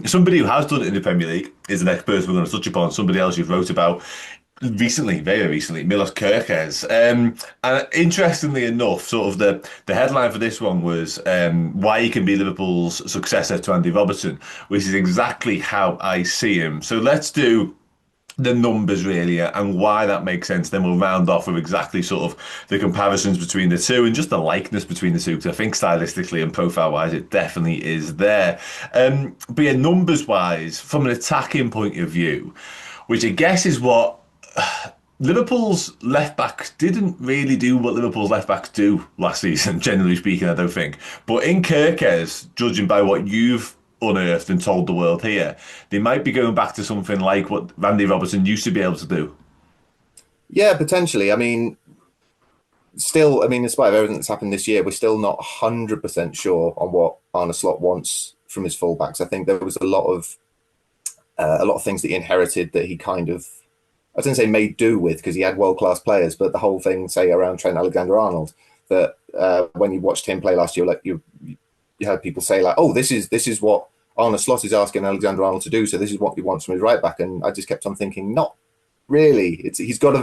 Somebody who has done it in the Premier League is the next person we're going to touch upon. Somebody else you've wrote about recently, very recently, Milos Kerkez. And interestingly enough, sort of the headline for this one was why he can be Liverpool's successor to Andy Robertson, which is exactly how I see him. So let's do the numbers really and why that makes sense. Then we'll round off with exactly sort of the comparisons between the two and just the likeness between the two, because I think stylistically and profile wise it definitely is there. But yeah, numbers wise, from an attacking point of view, which I guess is what Liverpool's left backs didn't really do what Liverpool's left backs do last season, generally speaking, I don't think. But in Kirkez, judging by what you've unearthed and told the world here, they might be going back to something like what Randy Robertson used to be able to do. Yeah, potentially. I mean, still, I mean, in spite of everything that's happened this year, we're still not 100% sure on what Arne Slot wants from his fullbacks. I think there was a lot of things that he inherited that he kind of, I didn't say made do with because he had world-class players, but the whole thing, say, around Trent Alexander-Arnold, that when you watched him play last year, like you heard people say like, oh, this is what Arne Slot is asking Alexander-Arnold to do, so this is what he wants from his right back. And I just kept on thinking, not really. He's got.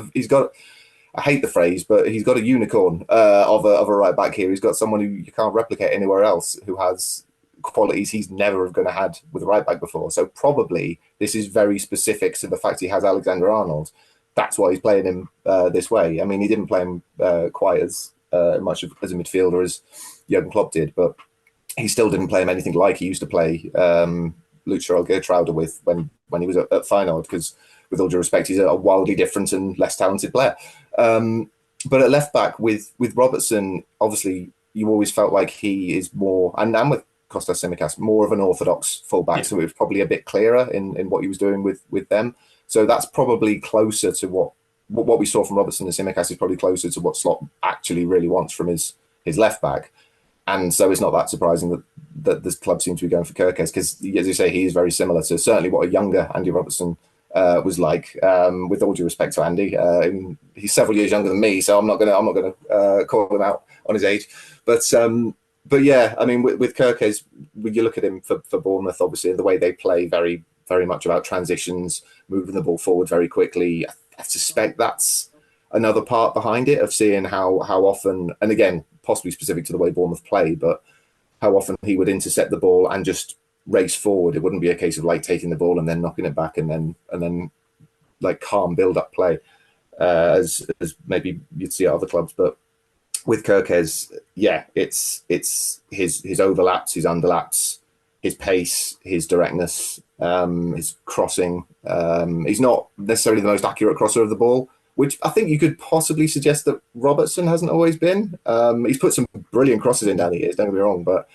I hate the phrase, but he's got a unicorn of a right back here. He's got someone who you can't replicate anywhere else, who has qualities he's never going to had with a right back before. So probably this is very specific to the fact he has Alexander Arnold. That's why he's playing him this way. I mean, he didn't play him quite as much as a midfielder as Jurgen Klopp did, but he still didn't play him anything like he used to play Lucha Gertruida with when he was at Feyenoord, because with all due respect, he's a wildly different and less talented player. But at left back with Robertson, obviously you always felt like he is more, and with Kostas Tsimikas, more of an orthodox fullback. Yeah. So it was probably a bit clearer in what he was doing with them. So that's probably closer to what we saw from Robertson, and Tsimikas is probably closer to what Slot actually really wants from his left back. And so it's not that surprising that this club seems to be going for Kerkez, because, as you say, he is very similar to certainly what a younger Andy Robertson was like. With all due respect to Andy, he's several years younger than me, so I'm not gonna call him out on his age. But yeah, I mean, with Kerkez, when you look at him for Bournemouth, obviously the way they play, very very much about transitions, moving the ball forward very quickly. I suspect that's another part behind it, of seeing how often, and again, possibly specific to the way Bournemouth play, but how often he would intercept the ball and just race forward. It wouldn't be a case of like taking the ball and then knocking it back and then like calm build up play as maybe you'd see at other clubs. But with Kerkez, yeah, it's his overlaps, his underlaps, his pace, his directness, his crossing. He's not necessarily the most accurate crosser of the ball, which I think you could possibly suggest that Robertson hasn't always been. He's put some brilliant crosses in down the years, don't get me wrong, but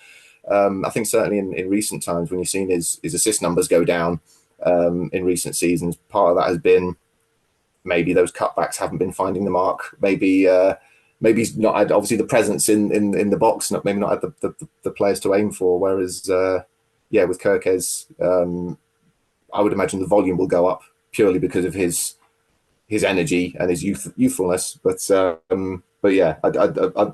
I think certainly in recent times, when you've seen his assist numbers go down in recent seasons, part of that has been maybe those cutbacks haven't been finding the mark. Maybe he's not had, obviously, the presence in the box, maybe not had the players to aim for. Whereas, with Kerkez, I would imagine the volume will go up purely because of his energy and his youthfulness. But yeah,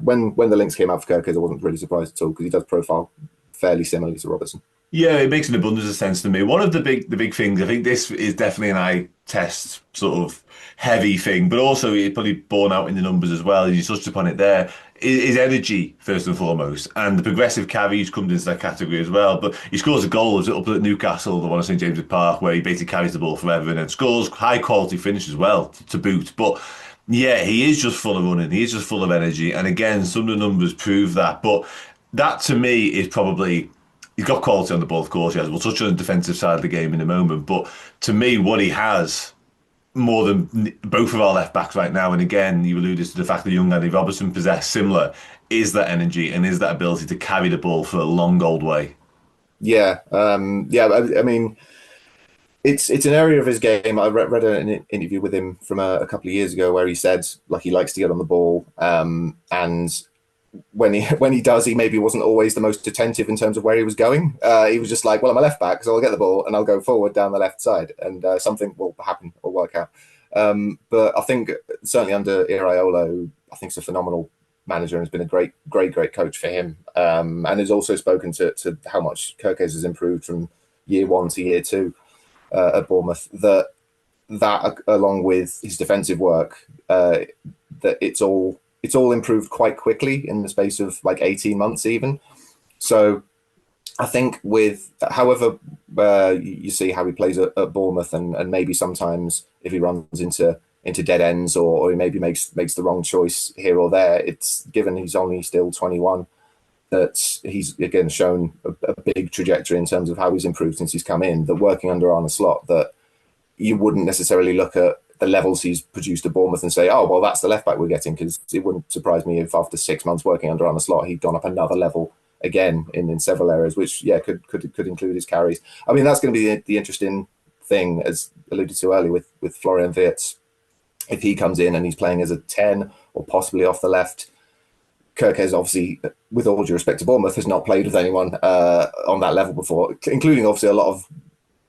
when the links came out for Kerkez, I wasn't really surprised at all, because he does profile fairly similarly to Robertson. Yeah, it makes an abundance of sense to me. One of the big things, I think this is definitely an eye test sort of heavy thing, but also it's probably borne out in the numbers as well. You touched upon it there. Is energy first and foremost, and the progressive carries comes into that category as well. But he scores a goal up at Newcastle, the one at St James's Park, where he basically carries the ball forever and then scores high quality finish as well to boot. But yeah, he is just full of running. He is just full of energy, and again, some of the numbers prove that. But that to me is probably. He's got quality on the ball, of course, he has. We'll touch on the defensive side of the game in a moment. But to me, what he has more than both of our left backs right now, and again, you alluded to the fact that young Andy Robertson possessed similar, is that energy and is that ability to carry the ball for a long old way. Yeah. I mean, it's an area of his game. I read an interview with him from a couple of years ago where he said like he likes to get on the ball, and when he does, he maybe wasn't always the most attentive in terms of where he was going. He was just like, well, I'm a left back, so I'll get the ball and I'll go forward down the left side, and something will happen or work out. But I think certainly under Iraola, I think he's a phenomenal manager and has been a great coach for him, and has also spoken to how much Kerkez has improved from year one to year two at Bournemouth, that along with his defensive work, that it's all improved quite quickly in the space of like 18 months even. So I think with however you see how he plays at Bournemouth, and maybe sometimes if he runs into dead ends, or he maybe makes the wrong choice here or there, it's given he's only still 21, that he's again shown a big trajectory in terms of how he's improved since he's come in. That working under Arne Slot, that you wouldn't necessarily look at the levels he's produced at Bournemouth and say, oh, well, that's the left back we're getting, because it wouldn't surprise me if after 6 months working under Arne Slot, he'd gone up another level again in several areas, which could include his carries. I mean, that's going to be the interesting thing, as alluded to earlier with Florian Wirtz. If he comes in and he's playing as a 10 or possibly off the left, Kerkez, obviously, with all due respect to Bournemouth, has not played with anyone on that level before, including obviously a lot of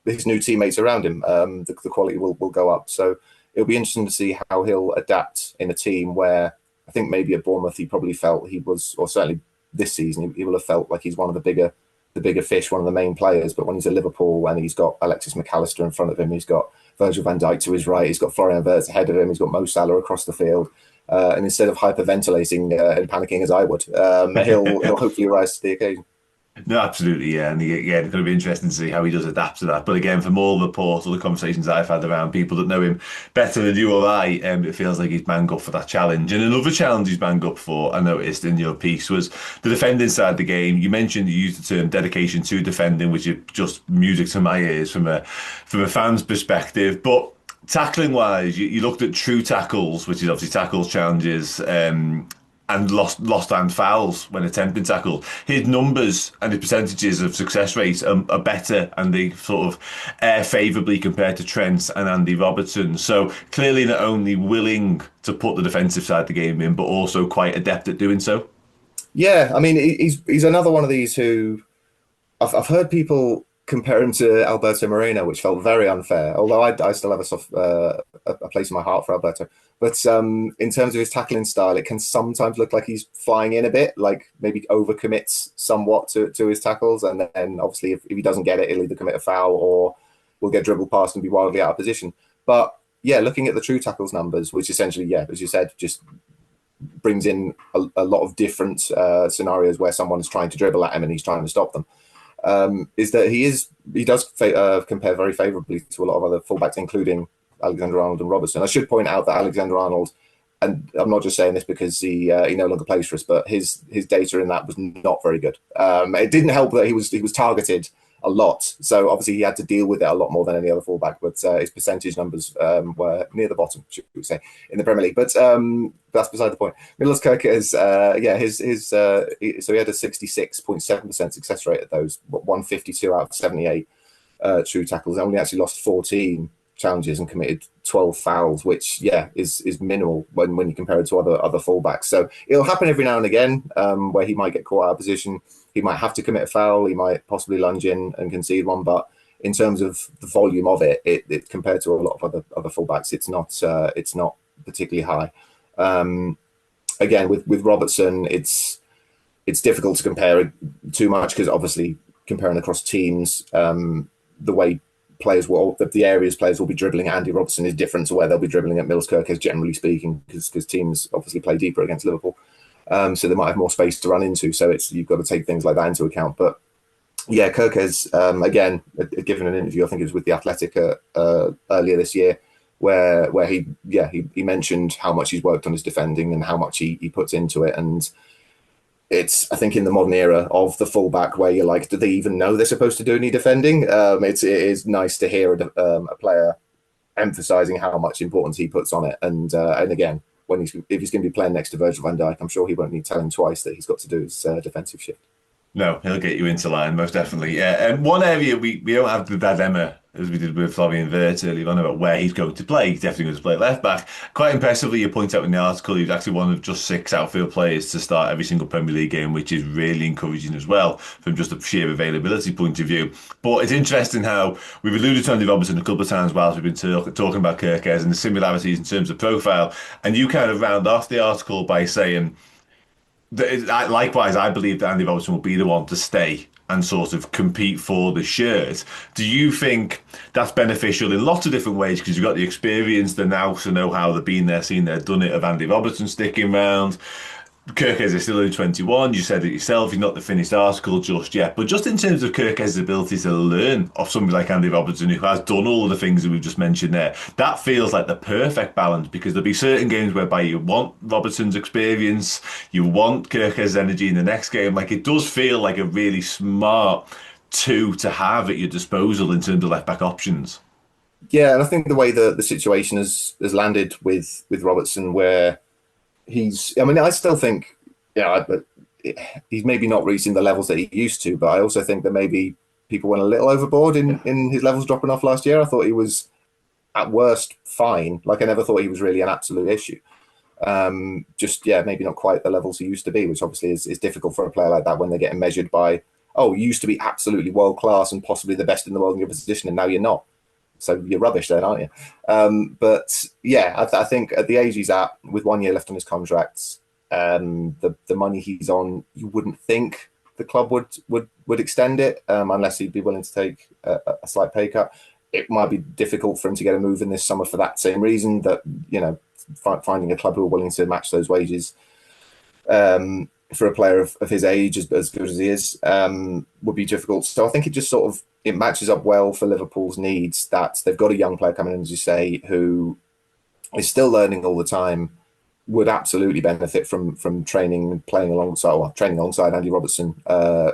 his new teammates around him. The quality will go up. So it'll be interesting to see how he'll adapt in a team where I think maybe at Bournemouth he probably felt he was, or certainly this season, he will have felt like he's one of the bigger fish, one of the main players. But when he's at Liverpool and he's got Alexis McAllister in front of him, he's got Virgil van Dijk to his right, he's got Florian Wirtz ahead of him, he's got Mo Salah across the field. And instead of hyperventilating and panicking as I would, he'll hopefully rise to the occasion. No, absolutely, yeah, and yeah, it's going to be interesting to see how he does adapt to that. But again, from all the reports, all the conversations I've had around people that know him better than you or I, it feels like he's bang up for that challenge. And another challenge he's bang up for, I noticed in your piece, was the defending side of the game. You mentioned you used the term dedication to defending, which is just music to my ears from a fan's perspective. But tackling wise, you looked at true tackles, which is obviously tackles, challenges, and lost hand fouls when attempting tackles. His numbers and his percentages of success rate are better, and they sort of air favourably compared to Trent and Andy Robertson. So clearly not only willing to put the defensive side of the game in, but also quite adept at doing so. Yeah, I mean, he's another one of these who I've heard people compare him to Alberto Moreno, which felt very unfair. Although I still have a place in my heart for Alberto. But in terms of his tackling style, it can sometimes look like he's flying in a bit, like maybe overcommits somewhat to his tackles. And then obviously if he doesn't get it, he'll either commit a foul or will get dribbled past and be wildly out of position. But yeah, looking at the true tackles numbers, which essentially, yeah, as you said, just brings in a lot of different scenarios where someone's trying to dribble at him and he's trying to stop them. Is that he does compare very favourably to a lot of other fullbacks, including Alexander-Arnold and Robertson. I should point out that Alexander-Arnold, and I'm not just saying this because he no longer plays for us, but his data in that was not very good. It didn't help that he was targeted a lot, so obviously he had to deal with it a lot more than any other fullback. But his percentage numbers were near the bottom, should we say, in the Premier League. But that's beside the point. Milos Kerkez, so he had a 66.7% success rate at those, 152 out of 78 true tackles. Only actually lost 14 challenges and committed 12 fouls, which is minimal when you compare it to other fullbacks. So it'll happen every now and again where he might get caught out of position. He might have to commit a foul. He might possibly lunge in and concede one. But in terms of the volume of it compared to a lot of other fullbacks, it's not particularly high. Again, with Robertson, it's difficult to compare too much because obviously comparing across teams, the way players the areas players will be dribbling at Andy Robertson is different to where they'll be dribbling at Milos Kerkez, generally speaking, because teams obviously play deeper against Liverpool. So they might have more space to run into. So you've got to take things like that into account. But yeah, Kerkez, again, given an interview, I think it was with The Athletic earlier this year, where he mentioned how much he's worked on his defending and how much he puts into it. And it's, I think, in the modern era of the fullback where you're like, do they even know they're supposed to do any defending? It is nice to hear a player emphasising how much importance he puts on it. And again, if he's going to be playing next to Virgil van Dijk, I'm sure he won't need telling twice that he's got to do his defensive shift. No, he'll get you into line, most definitely. Yeah, and one area we don't have the dilemma, as we did with Florian Wirtz earlier on, about where he's going to play. He's definitely going to play left back. Quite impressively, you point out in the article, he's actually one of just 6 outfield players to start every single Premier League game, which is really encouraging as well, from just a sheer availability point of view. But it's interesting how we've alluded to Andy Robertson a couple of times whilst we've been talking about Kerkez and the similarities in terms of profile. And you kind of round off the article by saying, likewise, I believe that Andy Robertson will be the one to stay and sort of compete for the shirt. Do you think that's beneficial in lots of different ways? Because you've got the experience, the nous, to know how they've been there, seen there, done it, of Andy Robertson sticking around. Kerkez is still only 21. You said it yourself. He's not the finished article just yet. But just in terms of Kerkez's ability to learn off somebody like Andy Robertson, who has done all of the things that we've just mentioned there, that feels like the perfect balance, because there'll be certain games whereby you want Robertson's experience, you want Kerkez's energy in the next game. Like, it does feel like a really smart two to have at your disposal in terms of left back options. Yeah, and I think the way the situation has landed with Robertson, where I mean, I still think, yeah, but he's maybe not reaching the levels that he used to, but I also think that maybe people went a little overboard in his levels dropping off last year. I thought he was at worst fine. Like, I never thought he was really an absolute issue. Just, yeah, maybe not quite the levels he used to be, which obviously is difficult for a player like that when they're getting measured by, oh, you used to be absolutely world class and possibly the best in the world in your position, and now you're not. So you're rubbish then, aren't you? But yeah, I think at the age he's at, with 1 year left on his contract, the money he's on, you wouldn't think the club would extend it unless he'd be willing to take a slight pay cut. It might be difficult for him to get a move in this summer for that same reason, that, you know, finding a club who are willing to match those wages for a player of his age, as good as he is, would be difficult. So I think it just sort of, it matches up well for Liverpool's needs, that they've got a young player coming in, as you say, who is still learning all the time, would absolutely benefit from training and training alongside Andy Robertson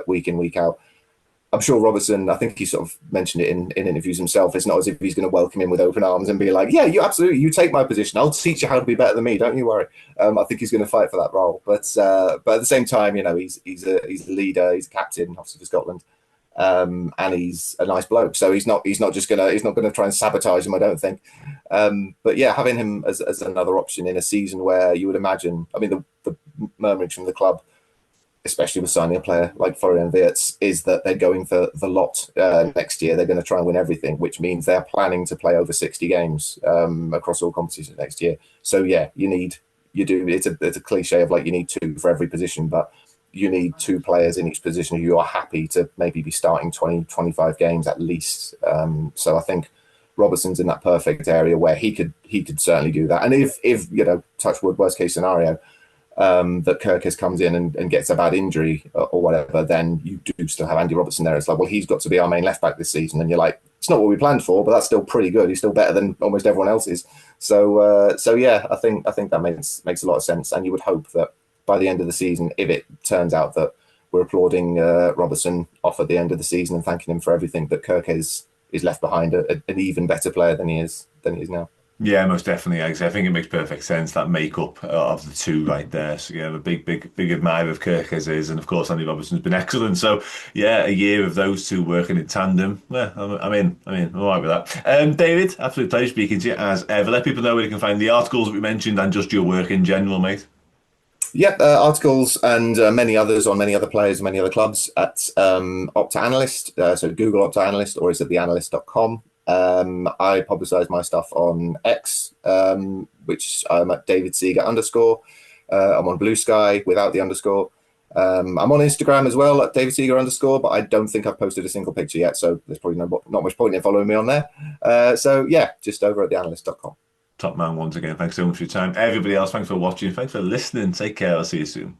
week in, week out. I'm sure Robertson, I think he sort of mentioned it in interviews himself, it's not as if he's going to welcome him with open arms and be like, yeah, you absolutely, you take my position, I'll teach you how to be better than me, don't you worry. I think he's going to fight for that role. But at the same time, you know, he's a leader, he's a captain, obviously, for Scotland. And he's a nice bloke, so he's not gonna try and sabotage him, I don't think. But yeah, having him as another option in a season where you would imagine, I mean, the murmurings from the club, especially with signing a player like Florian Wirtz, is that they're going for the lot next year. They're going to try and win everything, which means they're planning to play over 60 games across all competitions next year. So yeah, it's a cliche of like, you need two for every position, but you need two players in each position who you are happy to maybe be starting 20, 25 games at least. So I think Robertson's in that perfect area where he could certainly do that. And if you know, touch wood, worst case scenario, that Kerkez comes in and gets a bad injury or whatever, then you do still have Andy Robertson there. It's like, well, he's got to be our main left back this season. And you're like, it's not what we planned for, but that's still pretty good. He's still better than almost everyone else is. So yeah, I think that makes a lot of sense. And you would hope that by the end of the season, if it turns out that we're applauding Robertson off at the end of the season and thanking him for everything, that Kerkez is left behind an even better player than he is now. Yeah, most definitely. I think it makes perfect sense, that makeup of the two right there. So yeah, I'm a big admirer of Kerkez is, and of course Andy Robertson's been excellent. So yeah, a year of those two working in tandem. Yeah, I'm in. I'm all right with that. David, absolute pleasure speaking to you as ever. Let people know where you can find the articles that we mentioned and just your work in general, mate. Yep, articles and many others on many other players and many other clubs at Opta Analyst. So Google Opta Analyst, or is it theanalyst.com. I publicise my stuff on X, which I'm at David Segar _. I'm on Blue Sky without the underscore. I'm on Instagram as well at David Segar _, but I don't think I've posted a single picture yet, so there's probably not much point in following me on there. So yeah, just over at theanalyst.com. Top man once again. Thanks so much for your time. Everybody else, thanks for watching. Thanks for listening. Take care. I'll see you soon.